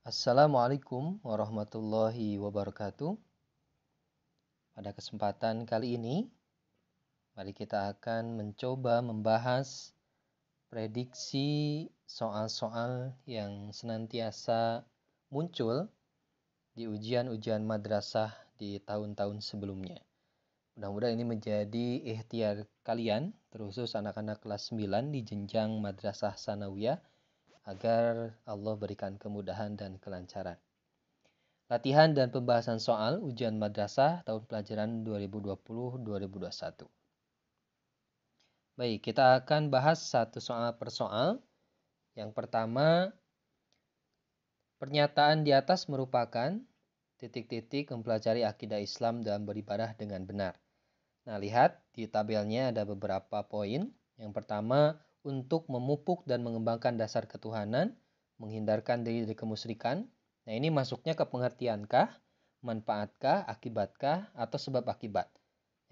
Assalamualaikum warahmatullahi wabarakatuh. Pada kesempatan kali ini, mari kita akan mencoba membahas prediksi soal-soal yang senantiasa muncul di ujian-ujian madrasah di tahun-tahun sebelumnya. Mudah-mudahan ini menjadi ikhtiar kalian, terkhusus anak-anak kelas 9 di jenjang madrasah sanawiyah, agar Allah berikan kemudahan dan kelancaran. Latihan dan pembahasan soal ujian madrasah tahun pelajaran 2020-2021. Baik, kita akan bahas satu soal per soal. Yang pertama, pernyataan di atas merupakan titik-titik mempelajari akidah Islam dan beribadah dengan benar. Nah, lihat di tabelnya ada beberapa poin. Yang pertama, untuk memupuk dan mengembangkan dasar ketuhanan, menghindarkan diri dari kemusyrikan. Nah, ini masuknya ke pengertiankah, manfaatkah, akibatkah, atau sebab akibat.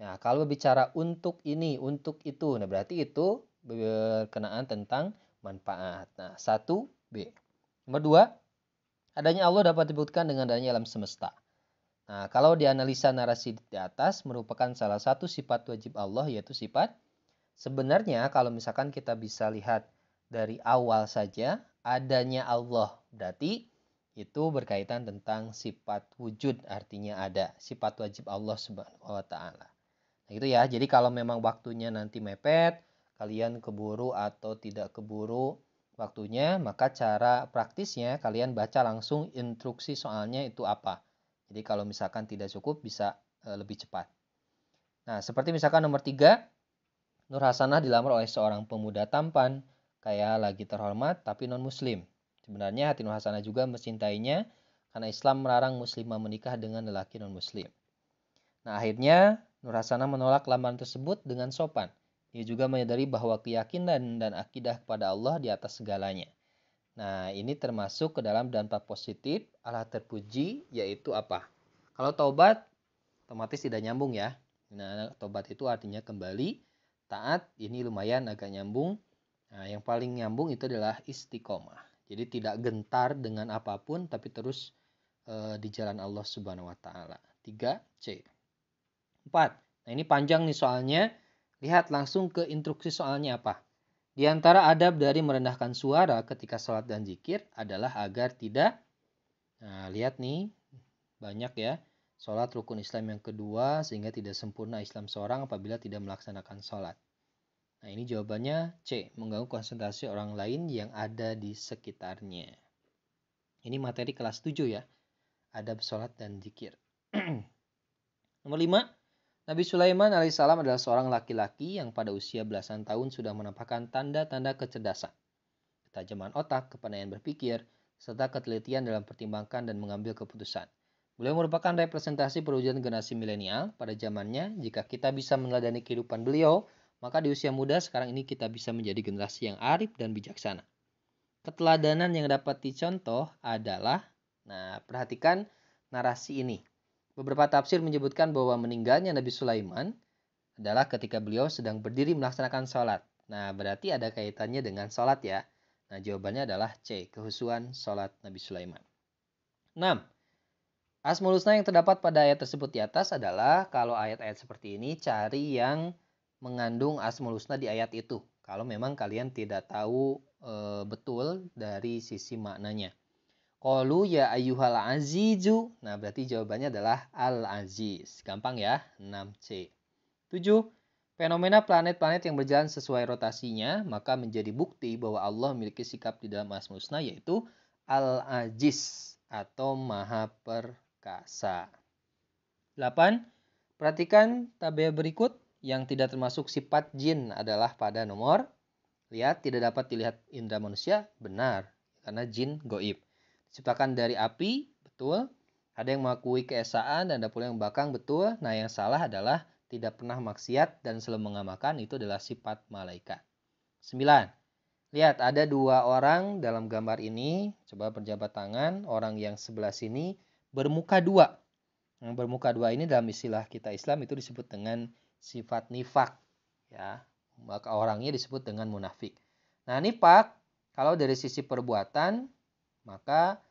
Nah, kalau bicara untuk ini, untuk itu, nah berarti itu berkenaan tentang manfaat. Nah, 1B. Nomor 2, adanya Allah dapat dibuktikan dengan adanya alam semesta. Nah, kalau dianalisa narasi di atas merupakan salah satu sifat wajib Allah, yaitu sifat sebenarnya kalau misalkan kita bisa lihat dari awal saja adanya Allah, berarti itu berkaitan tentang sifat wujud, artinya ada, sifat wajib Allah Subhanahu wa taala. Nah, gitu ya. Jadi kalau memang waktunya nanti mepet, kalian keburu atau tidak keburu waktunya, maka cara praktisnya kalian baca langsung instruksi soalnya itu apa. Jadi kalau misalkan tidak cukup bisa lebih cepat. Nah, seperti misalkan nomor 3, Nur Hasanah dilamar oleh seorang pemuda tampan, kayak lagi terhormat tapi non-muslim. Sebenarnya hati Nur Hasanah juga mencintainya karena Islam melarang muslimah menikah dengan lelaki non-muslim. Nah, akhirnya Nur Hasanah menolak lamaran tersebut dengan sopan. Dia juga menyadari bahwa keyakinan dan akidah kepada Allah di atas segalanya. Nah, ini termasuk ke dalam dampak positif Allah terpuji, yaitu apa? Kalau taubat, otomatis tidak nyambung ya. Nah, taubat itu artinya kembali. Taat, ini lumayan agak nyambung. Nah, yang paling nyambung itu adalah istiqomah. Jadi tidak gentar dengan apapun, tapi terus di jalan Allah Subhanahu wa Ta'ala. 3C. 4. Nah, ini panjang nih soalnya. Lihat langsung ke instruksi soalnya apa. Di antara adab dari merendahkan suara ketika sholat dan zikir adalah agar tidak, nah lihat nih, banyak ya, sholat rukun Islam yang kedua sehingga tidak sempurna Islam seorang apabila tidak melaksanakan sholat. Nah, ini jawabannya C, mengganggu konsentrasi orang lain yang ada di sekitarnya. Ini materi kelas 7 ya, adab sholat dan zikir. Nomor 5, Nabi Sulaiman alaihissalam adalah seorang laki-laki yang pada usia belasan tahun sudah menampakkan tanda-tanda kecerdasan, ketajaman otak, kepandaian berpikir, serta ketelitian dalam pertimbangkan dan mengambil keputusan. Beliau merupakan representasi perwujudan generasi milenial pada zamannya. Jika kita bisa meneladani kehidupan beliau, maka di usia muda sekarang ini kita bisa menjadi generasi yang arif dan bijaksana. Keteladanan yang dapat dicontoh adalah, nah perhatikan narasi ini. Beberapa tafsir menyebutkan bahwa meninggalnya Nabi Sulaiman adalah ketika beliau sedang berdiri melaksanakan sholat. Nah, berarti ada kaitannya dengan sholat ya. Nah, jawabannya adalah C, kehusuan sholat Nabi Sulaiman. 6. Asmaul Husna yang terdapat pada ayat tersebut di atas adalah, kalau ayat-ayat seperti ini, cari yang mengandung Asmaul Husna di ayat itu. Kalau memang kalian tidak tahu betul dari sisi maknanya. Qalu ya ayyuhal azizu. Nah, berarti jawabannya adalah al-aziz. Gampang ya, 6C. 7. Fenomena planet-planet yang berjalan sesuai rotasinya, maka menjadi bukti bahwa Allah memiliki sikap di dalam Asmaul Husna, yaitu Al-Aziz atau Maha Perkasa. 8. Perhatikan tabel berikut. Yang tidak termasuk sifat jin adalah pada nomor, lihat, tidak dapat dilihat indera manusia, benar, karena jin goib. Diciptakan dari api, betul. Ada yang mengakui keesaan dan ada pula yang membangkang, betul. Nah, yang salah adalah tidak pernah maksiat dan selalu mengamalkan, itu adalah sifat malaikat. 9. Lihat, ada dua orang dalam gambar ini. Coba berjabat tangan. Orang yang sebelah sini bermuka dua. Yang bermuka dua ini dalam istilah kita Islam itu disebut dengan sifat nifak. Ya, maka orangnya disebut dengan munafik. Nah, nifak kalau dari sisi perbuatan, maka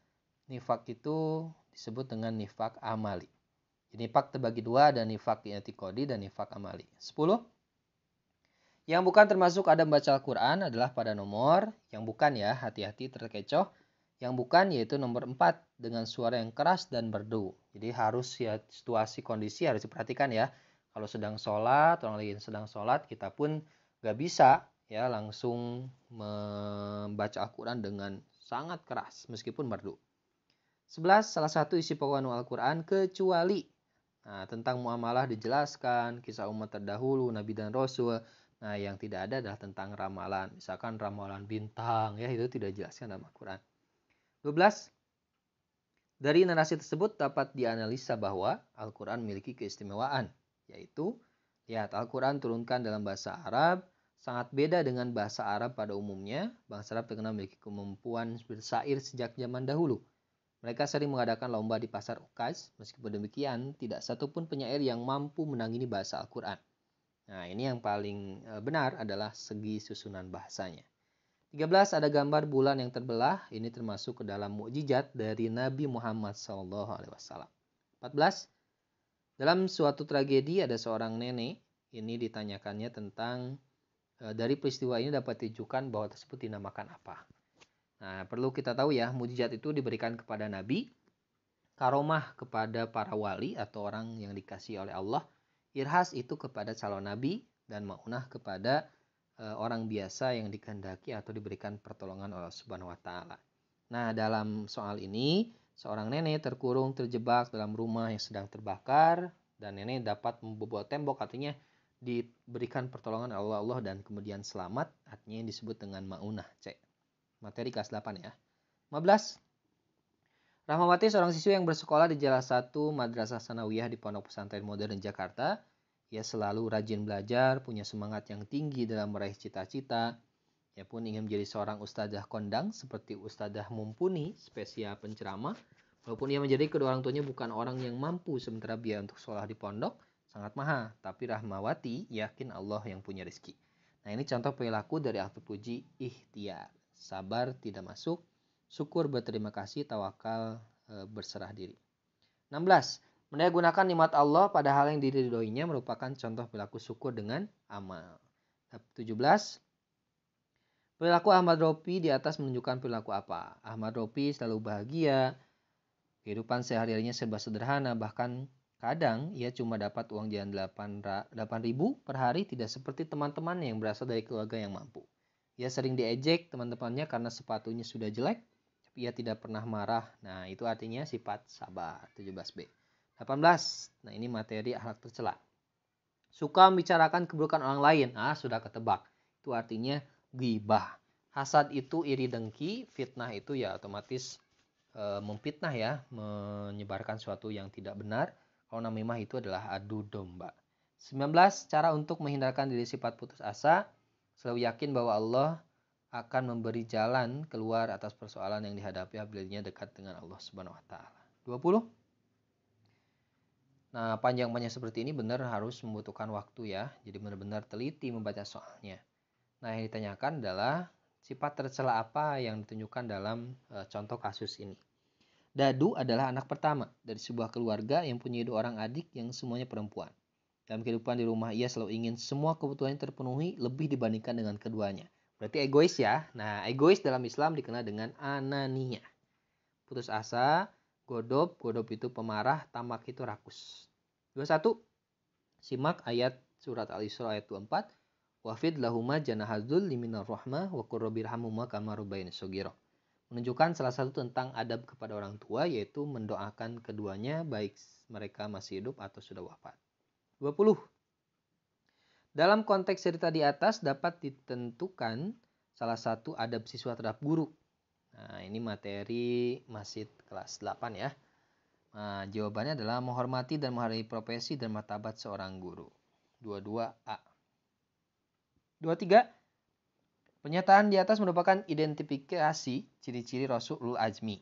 nifak itu disebut dengan nifak amali. Jadi nifak terbagi dua, ada nifak i'tiqadi dan nifak amali. 10. Yang bukan termasuk adab baca Al-Quran adalah pada nomor, yang bukan ya, hati-hati terkecoh. Yang bukan yaitu nomor 4 dengan suara yang keras dan merdu. Jadi harus ya situasi kondisi harus diperhatikan ya. Kalau sedang sholat, orang lain sedang sholat, kita pun gak bisa ya langsung membaca Al-Quran dengan sangat keras meskipun merdu. 11. Salah satu isi pokok Al-Quran kecuali. Nah, tentang muamalah dijelaskan, kisah umat terdahulu, Nabi dan Rasul. Nah, yang tidak ada adalah tentang ramalan. Misalkan ramalan bintang, ya itu tidak dijelaskan dalam Al-Quran. 12. Dari narasi tersebut dapat dianalisa bahwa Al-Quran memiliki keistimewaan, yaitu, lihat, Al-Quran turunkan dalam bahasa Arab, sangat beda dengan bahasa Arab pada umumnya. Bangsa Arab terkenal memiliki kemampuan bersair sejak zaman dahulu. Mereka sering mengadakan lomba di pasar Ukaz. Meskipun demikian, tidak satupun penyair yang mampu menangini bahasa Al-Quran. Nah, ini yang paling benar adalah segi susunan bahasanya. 13. Ada gambar bulan yang terbelah. Ini termasuk ke dalam mukjizat dari Nabi Muhammad SAW. 14. Dalam suatu tragedi ada seorang nenek. Ini ditanyakannya tentang dari peristiwa ini dapat ditunjukkan bahwa tersebut dinamakan apa. Nah, perlu kita tahu ya, mukjizat itu diberikan kepada Nabi, karomah kepada para wali atau orang yang dikasihi oleh Allah, irhas itu kepada calon Nabi, dan maunah kepada orang biasa yang dikehendaki atau diberikan pertolongan oleh Subhanahu wa Ta'ala. Nah, dalam soal ini, seorang nenek terkurung terjebak dalam rumah yang sedang terbakar, dan nenek dapat membobol tembok, artinya diberikan pertolongan Allah dan kemudian selamat, artinya yang disebut dengan maunah. Cek materi kelas 8 ya. 15. Rahmawati seorang siswa yang bersekolah di salah satu madrasah sanawiyah di Pondok Pesantren Modern Jakarta. Ia selalu rajin belajar, punya semangat yang tinggi dalam meraih cita-cita. Ia pun ingin menjadi seorang ustadzah kondang seperti Ustadzah Mumpuni, spesial penceramah. Walaupun ia menjadi kedua orang tuanya bukan orang yang mampu, sementara biaya untuk sekolah di pondok sangat mahal. Tapi Rahmawati yakin Allah yang punya rezeki. Nah, ini contoh perilaku dari ahli puji ikhtiar. Sabar tidak masuk, syukur berterima kasih, tawakal berserah diri. 16. Mendaya nikmat Allah pada hal yang diridhoinya merupakan contoh perilaku syukur dengan amal. 17. Perilaku Ahmad Rofi di atas menunjukkan perilaku apa? Ahmad Rofi selalu bahagia, kehidupan sehari-harinya serba sederhana, bahkan kadang ia cuma dapat uang jajan 8.000 per hari, tidak seperti teman-teman yang berasal dari keluarga yang mampu. Ia sering diejek teman-temannya karena sepatunya sudah jelek, tapi ia tidak pernah marah. Nah, itu artinya sifat sabar. 17b. 18. Nah, ini materi akhlak tercela. Suka membicarakan keburukan orang lain. Nah, sudah ketebak. Itu artinya ghibah. Hasad itu iri dengki, fitnah itu ya otomatis memfitnah ya, menyebarkan sesuatu yang tidak benar. Kalau namimah itu adalah adu domba. 19. Cara untuk menghindarkan diri sifat putus asa. Selalu yakin bahwa Allah akan memberi jalan keluar atas persoalan yang dihadapi apabila dekat dengan Allah Subhanahu wa Ta'ala. 20. Nah, panjang-panjang seperti ini benar harus membutuhkan waktu ya. Jadi benar-benar teliti membaca soalnya. Nah, yang ditanyakan adalah sifat tercela apa yang ditunjukkan dalam contoh kasus ini. Dadu adalah anak pertama dari sebuah keluarga yang punya 2 orang adik yang semuanya perempuan. Dalam kehidupan di rumah ia selalu ingin semua kebutuhannya terpenuhi lebih dibandingkan dengan keduanya. Berarti egois ya. Nah, egois dalam Islam dikenal dengan anania. Putus asa, godob itu pemarah, tamak itu rakus. 21. Simak ayat surat Al-Isra ayat 24. Wafid lahuma janahadzul liminar rahmah wa qur rabbirhamhuma kama rabbayani shaghira. Menunjukkan salah satu tentang adab kepada orang tua, yaitu mendoakan keduanya baik mereka masih hidup atau sudah wafat. 20. Dalam konteks cerita di atas dapat ditentukan salah satu adab siswa terhadap guru. Nah, ini materi masih kelas 8 ya. Nah, jawabannya adalah menghormati dan menghargai profesi dan martabat seorang guru. 22A. 23. Pernyataan di atas merupakan identifikasi ciri-ciri Rasul Ulul Azmi.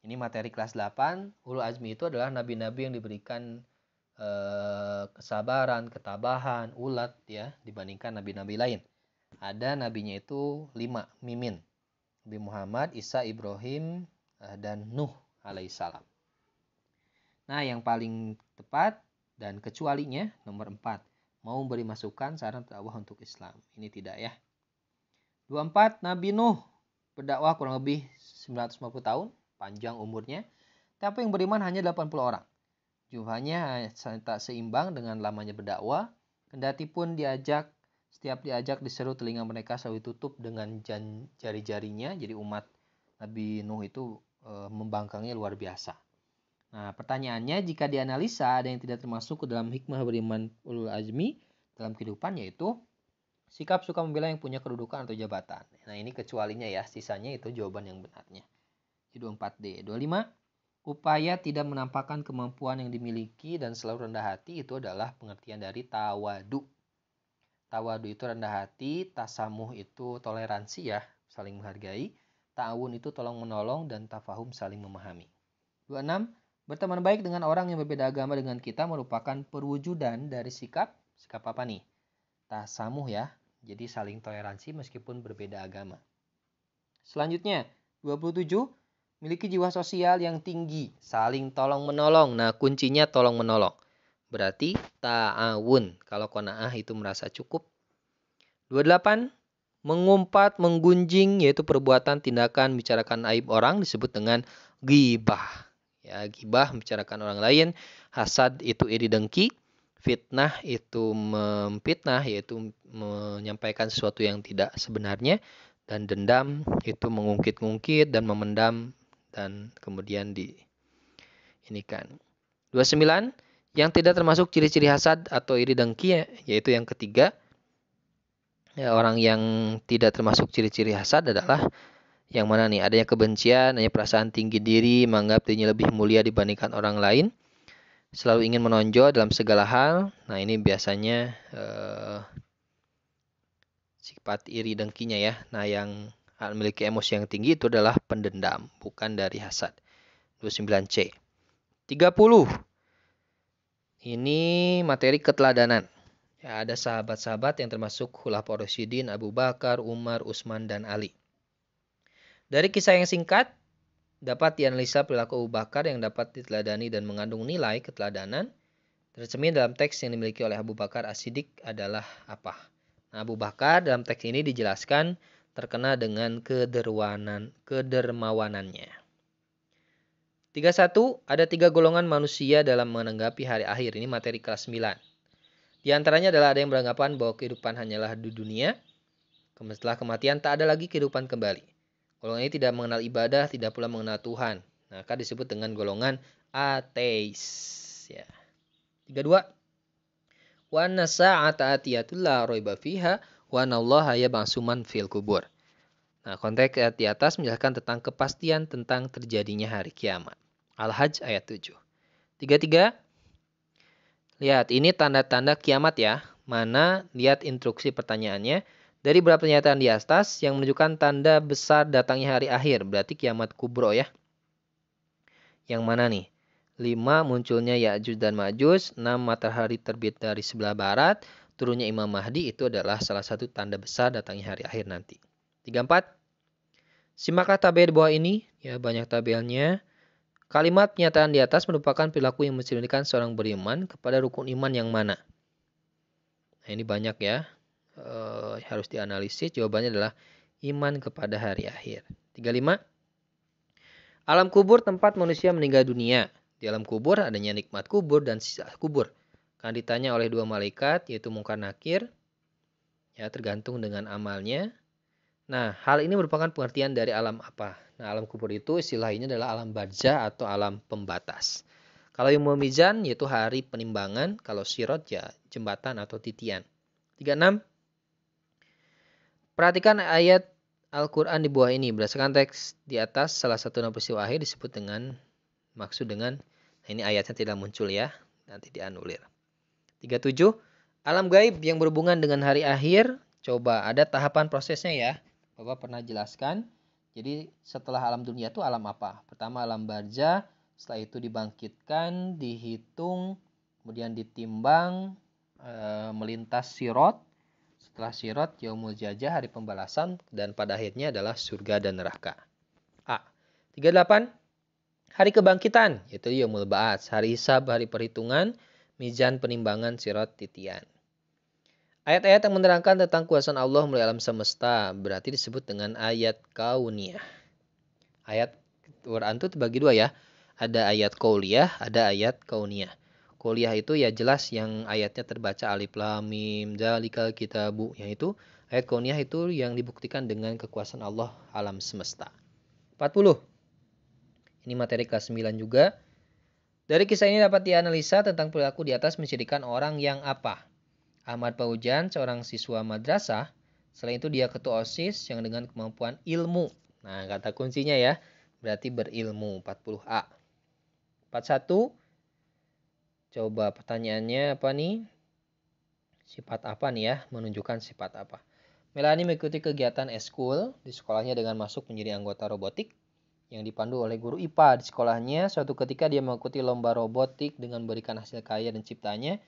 Ini materi kelas 8. Ulul Azmi itu adalah nabi-nabi yang diberikan kesabaran, ketabahan, ulat ya dibandingkan nabi-nabi lain. Ada nabinya itu 5, mimin. Nabi Muhammad, Isa, Ibrahim, dan Nuh alaihissalam. Nah, yang paling tepat dan kecualinya nomor 4. Mau beri masukan saran dakwah untuk Islam. Ini tidak ya. 24. Nabi Nuh berdakwah kurang lebih 950 tahun. Panjang umurnya. Tapi yang beriman hanya 80 orang. Jumlahnya tak seimbang dengan lamanya berdakwah. Kendati pun setiap diajak diseru, telinga mereka selalu ditutup dengan jari-jarinya. Jadi umat Nabi Nuh itu membangkangnya luar biasa. Nah, pertanyaannya, jika dianalisa ada yang tidak termasuk ke dalam hikmah beriman ulul azmi dalam kehidupan, yaitu sikap suka membela yang punya kedudukan atau jabatan. Nah, ini kecualinya ya, sisanya itu jawaban yang benarnya. Jadi 24D. 25, upaya tidak menampakkan kemampuan yang dimiliki dan selalu rendah hati, itu adalah pengertian dari tawadu. Tawadu itu rendah hati, tasamuh itu toleransi ya, saling menghargai, ta'awun itu tolong menolong, dan tafahum saling memahami. 26, berteman baik dengan orang yang berbeda agama dengan kita merupakan perwujudan dari sikap apa nih? Tasamuh ya, jadi saling toleransi meskipun berbeda agama. Selanjutnya, 27, miliki jiwa sosial yang tinggi, saling tolong menolong. Nah, kuncinya tolong menolong. Berarti ta'awun, kalau qanaah itu merasa cukup. 28, mengumpat, menggunjing, yaitu perbuatan, tindakan, bicarakan aib orang disebut dengan ghibah. Ya, ghibah membicarakan orang lain, hasad itu iri dengki, fitnah itu memfitnah, yaitu menyampaikan sesuatu yang tidak sebenarnya, dan dendam itu mengungkit-ungkit dan memendam dan kemudian diinikan. 29, yang tidak termasuk ciri-ciri hasad atau iri dengki, yaitu yang ketiga. Ya, orang yang tidak termasuk ciri-ciri hasad adalah yang mana nih? Adanya kebencian, adanya perasaan tinggi diri, menganggap dirinya lebih mulia dibandingkan orang lain, selalu ingin menonjol dalam segala hal. Nah, ini biasanya sifat iri dengkinya ya. Nah, yang memiliki emosi yang tinggi itu adalah pendendam, bukan dari hasad. 29C. 30. Ini materi keteladanan. Ya, ada sahabat-sahabat yang termasuk Khulafaur Rasyidin, Abu Bakar, Umar, Utsman, dan Ali. Dari kisah yang singkat, dapat dianalisa perilaku Abu Bakar yang dapat diteladani dan mengandung nilai keteladanan. Tercermin dalam teks yang dimiliki oleh Abu Bakar As-Siddiq adalah apa? Nah, Abu Bakar dalam teks ini dijelaskan terkena dengan kedermawanannya. 31. Ada 3 golongan manusia dalam menanggapi hari akhir. Ini materi kelas 9. Di antaranya adalah ada yang beranggapan bahwa kehidupan hanyalah di dunia. Setelah kematian tak ada lagi kehidupan kembali. Golongan ini tidak mengenal ibadah, tidak pula mengenal Tuhan. Maka disebut dengan golongan ateis. Ya. 32. Wa anna sa'ata atiyatul la raiba fiha wa anallaha yab'atsu man fil kubur. Nah, konteks ayat di atas menjelaskan tentang kepastian tentang terjadinya hari kiamat. Al-Hajj ayat 7. 33. Lihat, ini tanda-tanda kiamat ya. Mana lihat instruksi pertanyaannya. Dari beberapa pernyataan di atas yang menunjukkan tanda besar datangnya hari akhir. Berarti kiamat kubro ya. Yang mana nih? 5. Munculnya Ya'juj dan Ma'juj. 6. Matahari terbit dari sebelah barat. Turunnya Imam Mahdi itu adalah salah satu tanda besar datangnya hari akhir nanti. 34. Simaklah tabel di bawah ini. Ya, banyak tabelnya. Kalimat pernyataan di atas merupakan perilaku yang mencerminkan seorang beriman kepada rukun iman yang mana? Nah, ini banyak ya. Harus dianalisis. Jawabannya adalah iman kepada hari akhir. 35. Alam kubur tempat manusia meninggal dunia. Di alam kubur adanya nikmat kubur dan sisa kubur. Akan ditanya oleh 2 malaikat, yaitu Munkar Nakir. Ya, tergantung dengan amalnya. Nah, hal ini merupakan pengertian dari alam apa? Nah, alam kubur itu istilah ini adalah alam barzah atau alam pembatas. Kalau yaumul mizan yaitu hari penimbangan, kalau sirat ya jembatan atau titian. 36. Perhatikan ayat Al-Quran di bawah ini. Berdasarkan teks di atas, salah satu nama peristiwa akhir disebut dengan, maksud dengan, nah ini ayatnya tidak muncul ya, nanti dianulir. 37. Alam gaib yang berhubungan dengan hari akhir, coba ada tahapan prosesnya ya. Bapak pernah jelaskan. Jadi setelah alam dunia itu alam apa? Pertama alam barzah, setelah itu dibangkitkan, dihitung, kemudian ditimbang, melintas sirat. Setelah sirat, yaumul jazah, hari pembalasan, dan pada akhirnya adalah surga dan neraka. A. 38. Hari kebangkitan, yaitu Yaumul Ba'ats. Hari hisab, hari perhitungan, mizan penimbangan, sirat, titian. Ayat-ayat yang menerangkan tentang kuasa Allah melalui alam semesta berarti disebut dengan ayat kauniyah. Ayat Quran itu terbagi dua ya. Ada ayat qauliyah, ada ayat kauniyah. Qauliyah itu ya jelas yang ayatnya terbaca alif lam mim dzalikal kitabu. Yang itu ayat kauniyah itu yang dibuktikan dengan kekuasaan Allah alam semesta. 40. Ini materi kelas 9 juga. Dari kisah ini dapat dianalisa tentang perilaku di atas menjadikan orang yang apa? Ahmad Paujan, seorang siswa madrasah. Selain itu dia ketua OSIS yang dengan kemampuan ilmu. Nah, kata kuncinya ya, berarti berilmu. 40A. 41. Coba pertanyaannya apa nih? Sifat apa nih ya? Menunjukkan sifat apa? Melani mengikuti kegiatan eskul di sekolahnya dengan masuk menjadi anggota robotik yang dipandu oleh guru IPA di sekolahnya. Suatu ketika dia mengikuti lomba robotik dengan memberikan hasil karya dan ciptanya.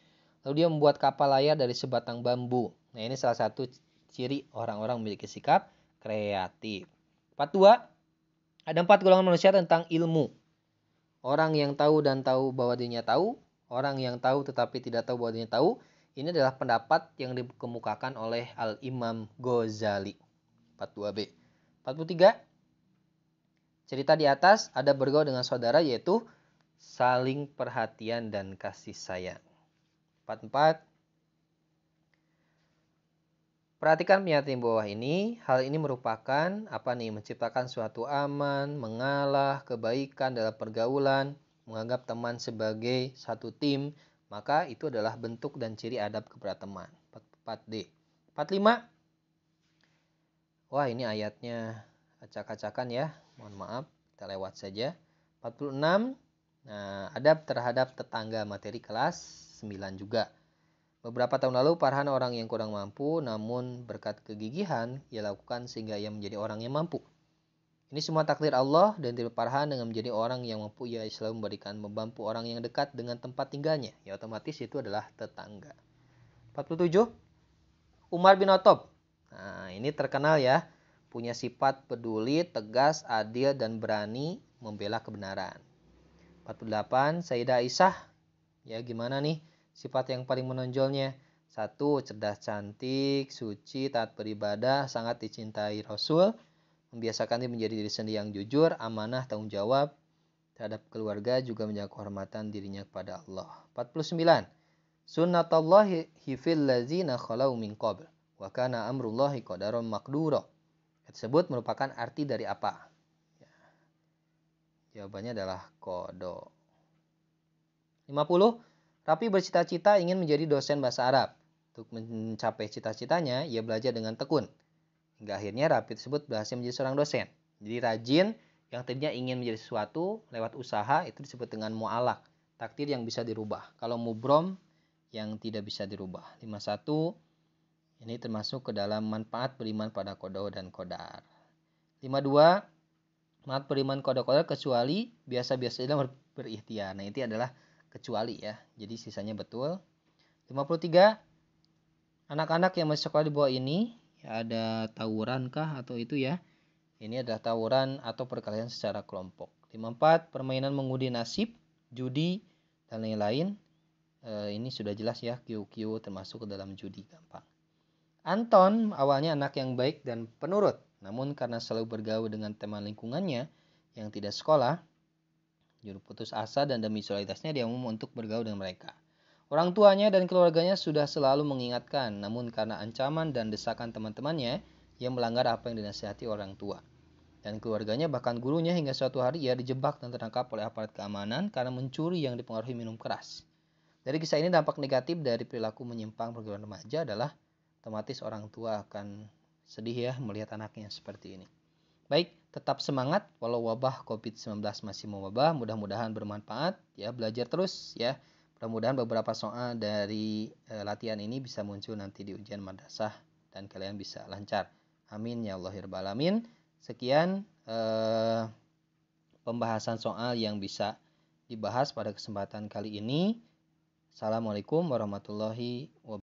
Lalu dia membuat kapal layar dari sebatang bambu. Nah, ini salah satu ciri orang-orang memiliki sikap kreatif. 42. Ada 4 golongan manusia tentang ilmu. Orang yang tahu dan tahu bahwa dirinya tahu. Orang yang tahu tetapi tidak tahu bahwa dirinya tahu. Ini adalah pendapat yang dikemukakan oleh Al-Imam Ghazali. 42B. 43. Cerita di atas ada bergaul dengan saudara yaitu saling perhatian dan kasih sayang. 44. Perhatikan pernyataan di bawah ini. Hal ini merupakan menciptakan suatu aman, mengalah, kebaikan dalam pergaulan, menganggap teman sebagai satu tim, maka itu adalah bentuk dan ciri adab kepada teman. 44D. 45. Wah, ini ayatnya acak-acakan ya. Mohon maaf, kita lewat saja. 46. Nah, adab terhadap tetangga, materi kelas 9 juga. Beberapa tahun lalu Farhan orang yang kurang mampu, namun berkat kegigihan ia lakukan sehingga ia menjadi orang yang mampu. Ini semua takdir Allah dan diri Farhan dengan menjadi orang yang mampu ia selalu memberikan membantu orang yang dekat dengan tempat tinggalnya. Ya otomatis itu adalah tetangga. 47. Umar bin Khattab. Nah, ini terkenal ya. Punya sifat peduli, tegas, adil, dan berani membela kebenaran. 48. Sayyidah Aisyah. Ya gimana nih sifat yang paling menonjolnya? 1. Cerdas cantik, suci, taat beribadah, sangat dicintai Rasul. Membiasakan dia menjadi diri sendiri yang jujur, amanah, tanggung jawab terhadap keluarga, juga menjaga kehormatan dirinya kepada Allah. 49. Sunnatullahi fil ladzina khalau min qabl wa kana amrullahi qadaran maqdura. Tersebut merupakan arti dari apa? Ya. Jawabannya adalah qada. 50. Rapi bercita-cita ingin menjadi dosen bahasa Arab. Untuk mencapai cita-citanya, ia belajar dengan tekun. Hingga akhirnya Rapi tersebut berhasil menjadi seorang dosen. Jadi rajin, yang tadinya ingin menjadi sesuatu lewat usaha, itu disebut dengan mu'alak. Takdir yang bisa dirubah. Kalau mubrom, yang tidak bisa dirubah. 51. Ini termasuk ke dalam manfaat beriman pada qada dan qadar. 52. Manfaat beriman qada qadar kecuali biasa-biasa dalam berikhtiar. Nah, ini adalah kecuali ya. Jadi sisanya betul. 53. Anak-anak yang masih sekolah di bawah ini ya, ada tawuran kah atau itu ya. Ini adalah tawuran atau perkelahian secara kelompok. 54. Permainan mengundi nasib, judi, dan lain-lain. Ini sudah jelas ya, QQ termasuk ke dalam judi gampang. Anton awalnya anak yang baik dan penurut. Namun karena selalu bergaul dengan teman lingkungannya yang tidak sekolah, jadi putus asa dan demi solidaritasnya dia memilih untuk bergaul dengan mereka. Orang tuanya dan keluarganya sudah selalu mengingatkan, namun karena ancaman dan desakan teman-temannya, ia melanggar apa yang dinasihati orang tua. Dan keluarganya bahkan gurunya hingga suatu hari ia dijebak dan tertangkap oleh aparat keamanan karena mencuri yang dipengaruhi minum keras. Dari kisah ini dampak negatif dari perilaku menyimpang pergaulan remaja adalah otomatis orang tua akan sedih ya melihat anaknya seperti ini. Baik, tetap semangat walau wabah COVID-19 masih mewabah, mudah-mudahan bermanfaat ya, belajar terus ya. Mudah-mudahan beberapa soal dari latihan ini bisa muncul nanti di ujian madrasah dan kalian bisa lancar. Amin ya Allah ya Rabbal alamin. Sekian pembahasan soal yang bisa dibahas pada kesempatan kali ini. Assalamualaikum warahmatullahi wabarakatuh.